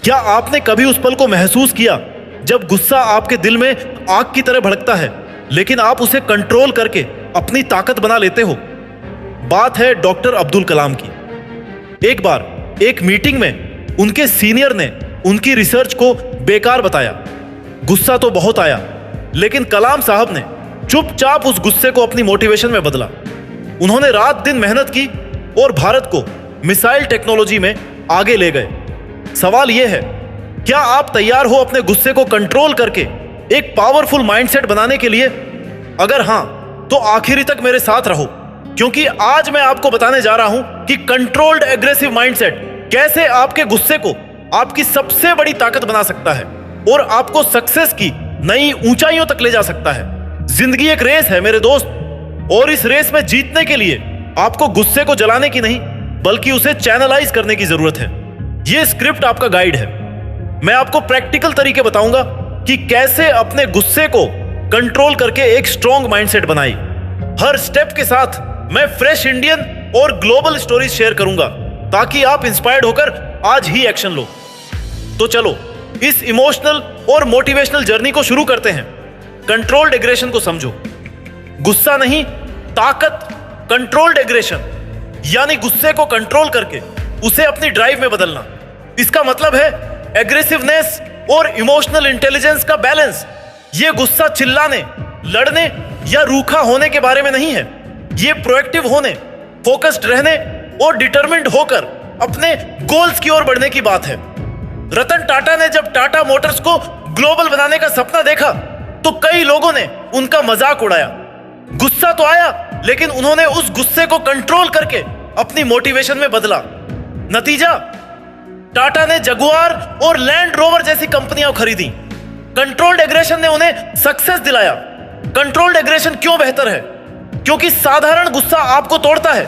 क्या आपने कभी उस पल को महसूस किया जब गुस्सा आपके दिल में आग की तरह भड़कता है, लेकिन आप उसे कंट्रोल करके अपनी ताकत बना लेते हो? बात है डॉक्टर अब्दुल कलाम की। एक बार एक मीटिंग में उनके सीनियर ने उनकी रिसर्च को बेकार बताया। गुस्सा तो बहुत आया, लेकिन कलाम साहब ने चुपचाप उस गुस्से को अपनी मोटिवेशन में बदला। उन्होंने रात दिन मेहनत की और भारत को मिसाइल टेक्नोलॉजी में आगे ले गए। सवाल यह है, क्या आप तैयार हो अपने गुस्से को कंट्रोल करके एक पावरफुल माइंडसेट बनाने के लिए? अगर हां, तो आखिरी तक मेरे साथ रहो, क्योंकि आज मैं आपको बताने जा रहा हूं कि कंट्रोल्ड एग्रेसिव माइंडसेट कैसे आपके गुस्से को आपकी सबसे बड़ी ताकत बना सकता है और आपको सक्सेस की नई ऊंचाइयों तक ले जा सकता है। जिंदगी एक रेस है मेरे दोस्त, और इस रेस में जीतने के लिए आपको गुस्से को जलाने की नहीं, बल्कि उसे चैनलाइज करने की जरूरत है। यह स्क्रिप्ट आपका गाइड है। मैं आपको प्रैक्टिकल तरीके बताऊंगा कि कैसे अपने गुस्से को कंट्रोल करके एक स्ट्रॉन्ग माइंडसेट बनाई। हर स्टेप के साथ मैं फ्रेश इंडियन और ग्लोबल स्टोरीज शेयर करूंगा, ताकि आप इंस्पायर्ड होकर आज ही एक्शन लो। तो चलो इस इमोशनल और मोटिवेशनल जर्नी को शुरू करते हैं। कंट्रोल्ड एग्रेशन को समझो। गुस्सा नहीं, ताकत। कंट्रोल्ड एग्रेशन यानी गुस्से को कंट्रोल करके उसे अपनी ड्राइव में बदलना। इसका मतलब है एग्रेसिवनेस और इमोशनल इंटेलिजेंस का बैलेंस। यह गुस्सा चिल्लाने, लड़ने या रूखा होने के बारे में नहीं है। यह प्रोएक्टिव होने, फोकस्ड रहने और डिटरमिन्ड होकर अपने गोल्स की ओर बढ़ने की बात है। रतन टाटा ने जब टाटा मोटर्स को ग्लोबल बनाने का सपना देखा, तो कई लोगों ने उनका मजाक उड़ाया। गुस्सा तो आया, लेकिन उन्होंने उस गुस्से को कंट्रोल करके अपनी मोटिवेशन में बदला। नतीजा, टाटा ने जगुआर और लैंड रोवर जैसी कंपनियां खरीदी। कंट्रोल्ड एग्रेशन ने उन्हें सक्सेस दिलाया। कंट्रोल्ड एग्रेशन क्यों बेहतर है? क्योंकि साधारण गुस्सा आपको तोड़ता है,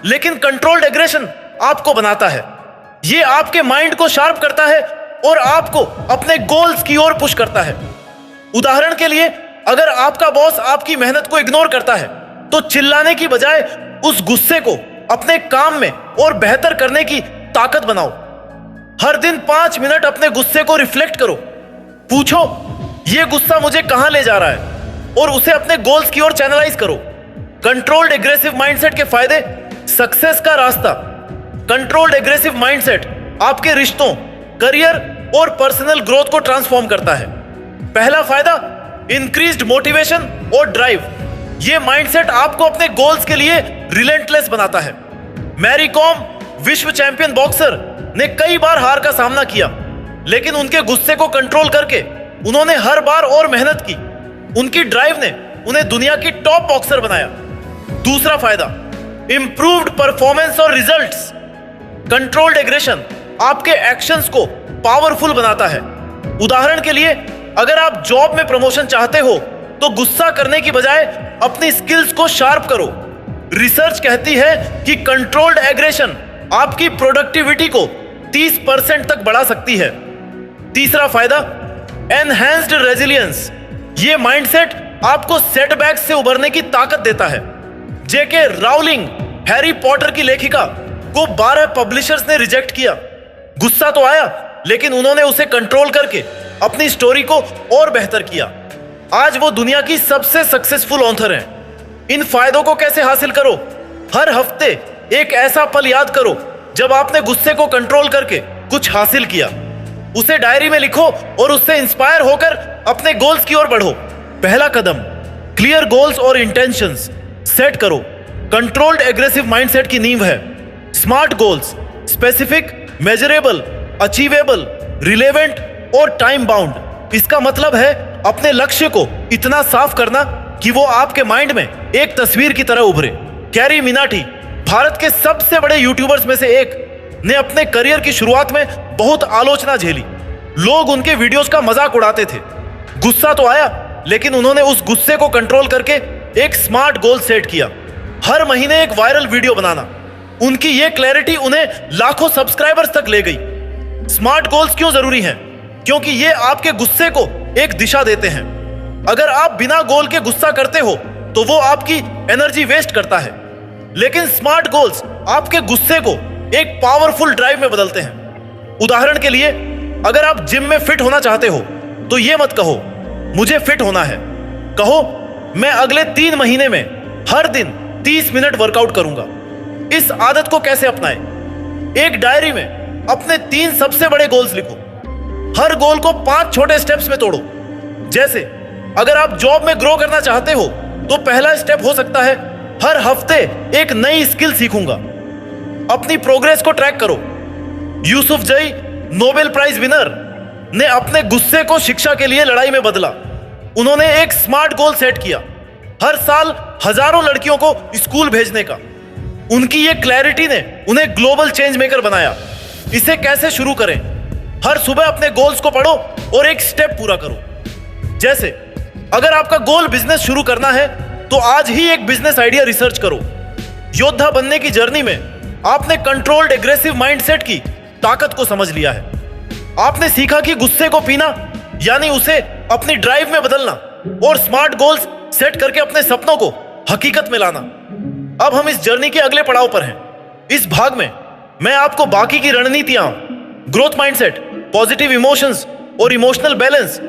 लेकिन कंट्रोल्ड एग्रेशन आपको बनाता है। यह आपके माइंड को शार्प करता है और आपको अपने गोल्स की ओर पुश करता है। उदाहरण के लिए, अगर आपका बॉस आपकी मेहनत को इग्नोर करता है, तो चिल्लाने की बजाय उस गुस्से को अपने काम में और बेहतर करने की ताकत बनाओ। हर दिन 5 मिनट अपने गुस्से को रिफ्लेक्ट करो। पूछो, यह गुस्सा मुझे कहां ले जा रहा है, और उसे अपने गोल्स की ओर चैनलाइज करो। कंट्रोल्ड एग्रेसिव माइंडसेट के फायदे। सक्सेस का रास्ता। कंट्रोल्ड एग्रेसिव माइंडसेट आपके रिश्तों, करियर और पर्सनल ग्रोथ को ट्रांसफॉर्म करता है। पहला फायदा, इंक्रीज्ड मोटिवेशन और ड्राइव। यह माइंडसेट आपको अपने गोल्स के लिए रिलेंटलेस बनाता है। मैरी कॉम, विश्व चैंपियन बॉक्सर, ने कई बार हार का सामना किया, लेकिन उनके गुस्से को कंट्रोल करके उन्होंने हर बार और मेहनत की। उनकी ड्राइव ने उन्हें दुनिया की टॉप बॉक्सर बनाया। दूसरा फायदा, इंप्रूव्ड परफॉर्मेंस और रिजल्ट्स। कंट्रोल्ड एग्रेशन आपके एक्शंस को पावरफुल बनाता है। उदाहरण के लिए, अगर आप जॉब में प्रमोशन चाहते हो, तो गुस्सा करने की बजाय अपनी स्किल्स को शार्प करो। रिसर्च कहती है कि कंट्रोल्ड एग्रेशन आपकी प्रोडक्टिविटी को 30% तक बढ़ा सकती है। तीसरा फायदा, एनहांस्ड रेजिलियंस। यह माइंडसेट आपको सेटबैक्स से उभरने की ताकत देता है। जेके राउलिंग, हैरी पॉटर की लेखिका, को 12 पब्लिशर्स ने रिजेक्ट किया। गुस्सा तो आया, लेकिन उन्होंने उसे कंट्रोल करके अपनी स्टोरी को और बेहतर किया। आज वो दुनिया की सबसे सक्सेसफुल ऑथर हैं। इन फायदों को कैसे हासिल करो? हर हफ्ते एक ऐसा पल याद करो जब आपने गुस्से को कंट्रोल करके कुछ हासिल किया। उसे डायरी में लिखो और उससे इंस्पायर होकर अपने गोल्स की ओर बढ़ो। पहला कदम, क्लियर गोल्स और इंटेंशंस सेट करो। कंट्रोल्ड एग्रेसिव माइंडसेट की नींव है। Smart goals, specific, measurable, achievable, relevant और टाइम बाउंड। इसका मतलब है अपने लक्ष्य को इतना साफ करना कि वो आपके माइंड में एक तस्वीर की तरह उभरे। कैरी मिनाटी, भारत के सबसे बड़े यूट्यूबर्स में से एक, ने अपने करियर की शुरुआत में बहुत आलोचना झेली। लोग उनके वीडियोस का मजाक उड़ाते थे। गुस्सा तो आया, लेकिन उन्होंने उस गुस्से को कंट्रोल करके एक स्मार्ट गोल सेट किया। हर महीने एक वायरल वीडियो बनाना। उनकी यह क्लैरिटी उन्हें लाखों सब्सक्राइबर्स तक ले गई। स्मार्ट गोल्स क्यों जरूरी हैं? क्योंकि ये आपके गुस्से को एक दिशा देते हैं। अगर आप बिना गोल के गुस्सा करते हो, तो वो आपकी एनर्जी वेस्ट करता है। लेकिन स्मार्ट गोल्स आपके गुस्से को एक पावरफुल ड्राइव में बदलते हैं। उदाहरण के लिए, अगर आप जिम में फिट होना चाहते हो तो ये मत कहो मुझे फिट होना है, कहो मैं अगले 3 महीने में हर दिन 30 मिनट वर्कआउट करूंगा। इस आदत को कैसे अपनाएं? एक डायरी में अपने 3 सबसे बड़े गोल्स लिखो। हर गोल को 5 छोटे स्टेप्स में तोड़ो। जैसे अगर आप जॉब में ग्रो करना चाहते हो तो पहला स्टेप हो सकता है हर हफ्ते एक नई स्किल सीखूंगा। अपनी प्रोग्रेस को ट्रैक करो। यूसुफजई नोबेल प्राइज विनर ने अपने गुस्से को शिक्षा के लिए लड़ाई में बदला। उन्होंने एक स्मार्ट गोल सेट किया, हर साल हजारों लड़कियों को स्कूल भेजने का। उनकी ये क्लैरिटी ने उन्हें ग्लोबल चेंज मेकर बनाया। इसे कैसे शुरू करें? हर सुबह अपने गोल्स को पढ़ो और एक स्टेप पूरा करो। जैसे अगर आपका गोल बिजनेस शुरू करना है तो आज ही एक बिजनेस आइडिया रिसर्च करो। योद्धा बनने की जर्नी में आपने कंट्रोल्ड एग्रेसिव माइंडसेट की ताकत को समझ लिया है। आपने सीखा कि गुस्से को पीना यानी उसे अपनी ड्राइव में बदलना और स्मार्ट गोल्स सेट करके अपने सपनों को हकीकत में लाना। अब हम इस जर्नी के अगले पड़ाव पर हैं। इस भाग में मैं आपको बाकी की रणनीतियां, ग्रोथ माइंडसेट, पॉजिटिव इमोशंस और इमोशनल बैलेंस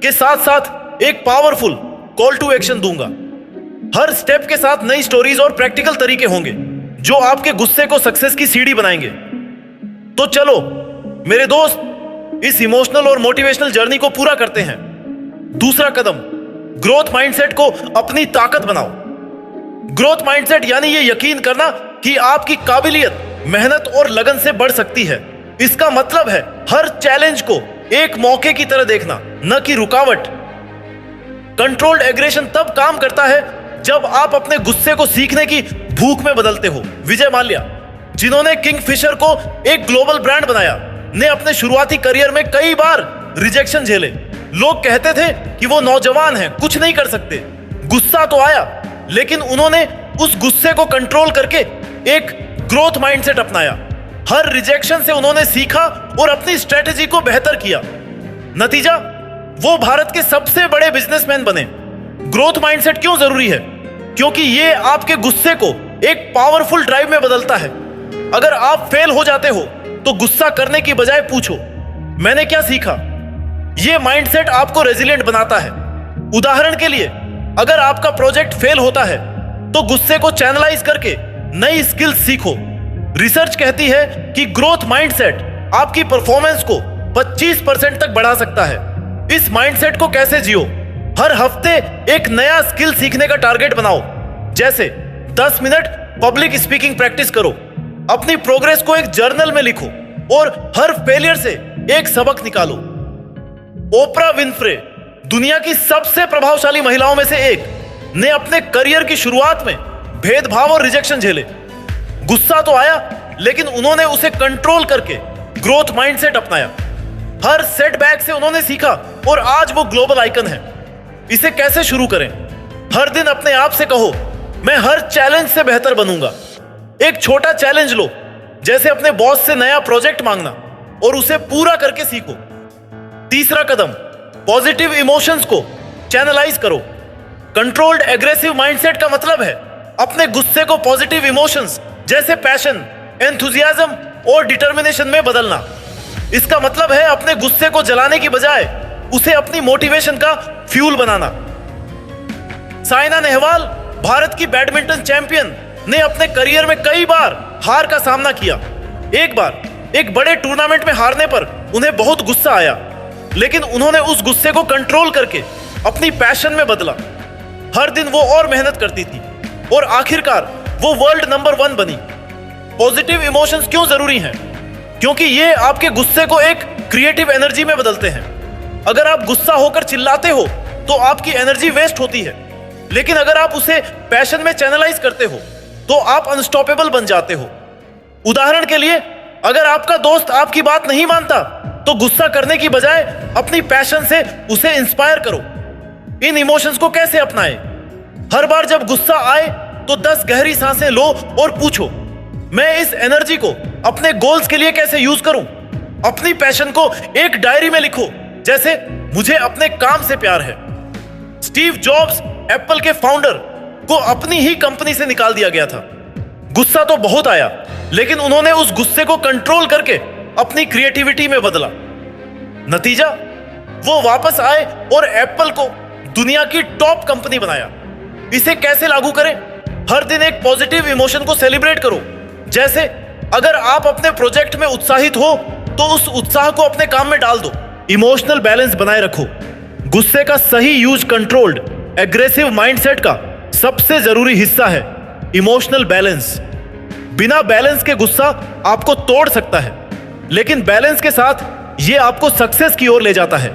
के साथ साथ एक पावरफुल कॉल टू एक्शन दूंगा। हर स्टेप के साथ नई स्टोरीज और प्रैक्टिकल तरीके होंगे जो आपके गुस्से को सक्सेस की सीढ़ी बनाएंगे। तो चलो मेरे दोस्त, इस इमोशनल और मोटिवेशनल जर्नी को पूरा करते हैं। दूसरा कदम, ग्रोथ माइंडसेट को अपनी ताकत बनाओ। ग्रोथ माइंडसेट यानी ये यकीन करना कि आपकी काबिलियत मेहनत और लगन से बढ़ सकती है। इसका मतलब है हर चैलेंज को एक मौके की तरह देखना, न कि रुकावट। कंट्रोल्ड एग्रेशन तब काम करता है जब आप अपने गुस्से को सीखने की भूख में बदलते हो। विजय माल्या, जिन्होंने किंगफिशर को एक ग्लोबल ब्रांड बनाया, ने अपने शुरुआती करियर में कई बार रिजेक्शन झेले। लोग कहते थे कि वो नौजवान हैं, कुछ नहीं कर सकते। गुस्सा तो आया, लेकिन उन्होंने उस गुस्से को कंट्रोल करके एक ग्रोथ माइंडसेट अपनाया। हर रिजेक्शन से उन्होंने सीखा और अपनी स्ट्रेटेजी को बेहतर किया। नतीजा, वो भारत के सबसे बड़े बिजनेसमैन बने। ग्रोथ माइंडसेट क्यों जरूरी है? क्योंकि ये आपके गुस्से को एक पावरफुल ड्राइव में बदलता है। अगर आप फेल हो जाते हो तो गुस्सा करने की बजाय पूछो, मैंने क्या सीखा? ये माइंडसेट आपको रेजिलिएंट बनाता है। उदाहरण के लिए, अगर आपका प्रोजेक्ट फेल होता है तो गुस्से को चैनलाइज करके नई स्किल्स सीखो। रिसर्च कहती है कि ग्रोथ माइंडसेट आपकी परफॉर्मेंस को 25% तक बढ़ा सकता है। इस माइंडसेट को कैसे जियो? हर हफ्ते एक नया स्किल सीखने का टारगेट बनाओ। जैसे 10 मिनट पब्लिक स्पीकिंग प्रैक्टिस करो। अपनी प्रोग्रेस को एक जर्नल में लिखो और हर फेलियर से एक सबक निकालो। ओपरा विनफ्रे, दुनिया की सबसे प्रभावशाली महिलाओं में से एक, ने अपने करियर की शुरुआत में भेदभाव और रिजेक्शन झेले। गुस्सा तो आया, लेकिन उन्होंने उसे कंट्रोल करके ग्रोथ माइंडसेट अपनाया। हर सेटबैक से उन्होंने सीखा और आज वो ग्लोबल आइकन है। इसे कैसे शुरू करें? हर दिन अपने आप से कहो, मैं हर चैलेंज से बेहतर बनूंगा। एक छोटा चैलेंज लो, जैसे अपने बॉस से नया प्रोजेक्ट मांगना, और उसे पूरा करके सीखो। तीसरा कदम, पॉजिटिव इमोशंस को चैनलाइज करो। कंट्रोल्ड एग्रेसिव माइंडसेट का मतलब है अपने गुस्से को पॉजिटिव इमोशंस जैसे पैशन, एंथुजियाज्म और डिटर्मिनेशन में बदलना। इसका मतलब है अपने गुस्से को जलाने की बजाय उसे अपनी मोटिवेशन का फ्यूल बनाना। साइना नेहवाल, भारत की बैडमिंटन चैंपियन, ने अपने करियर में कई बार हार का सामना किया। एक बार एक बड़े टूर्नामेंट में हारने पर उन्हें बहुत गुस्सा आया, लेकिन उन्होंने उस गुस्से को कंट्रोल करके अपनी पैशन में बदला। हर दिन वो और मेहनत करती थी और आखिरकार वो वर्ल्ड नंबर 1 बनी। पॉजिटिव इमोशंस क्यों जरूरी हैं? क्योंकि ये आपके गुस्से को एक क्रिएटिव एनर्जी में बदलते हैं। अगर आप गुस्सा होकर चिल्लाते हो तो आपकी एनर्जी वेस्ट होती है, लेकिन अगर आप उसे पैशन में चैनलाइज करते हो तो आप अनस्टॉपेबल बन जाते हो। उदाहरण के लिए, अगर आपका दोस्त आपकी बात नहीं मानता तो गुस्सा करने की बजाय अपनी पैशन से उसे इंस्पायर करो। इन इमोशंस को कैसे अपनाएं? हर बार जब गुस्सा आए तो 10 गहरी सांसें लो और पूछो, मैं इस एनर्जी को अपने गोल्स के लिए कैसे यूज करूं? अपनी पैशन को एक डायरी में लिखो, जैसे मुझे अपने काम से प्यार है। स्टीव जॉब्स, एप्पल के फाउंडर, को अपनी ही कंपनी से निकाल दिया गया था। गुस्सा तो बहुत आया, लेकिन उन्होंने उस गुस्से को कंट्रोल करके अपनी क्रिएटिविटी में बदला। नतीजा, वो वापस आए और एप्पल को दुनिया की टॉप कंपनी बनाया। इसे कैसे लागू करें? हर दिन एक पॉजिटिव इमोशन को सेलिब्रेट करो। जैसे अगर आप अपने प्रोजेक्ट में उत्साहित हो तो उस उत्साह को अपने काम में डाल दो। इमोशनल बैलेंस बनाए रखो। गुस्से का सही यूज कंट्रोल्ड एग्रेसिव माइंडसेट का सबसे जरूरी हिस्सा है इमोशनल बैलेंस। बिना बैलेंस के गुस्सा आपको तोड़ सकता है, लेकिन बैलेंस के साथ ये आपको सक्सेस की ओर ले जाता है।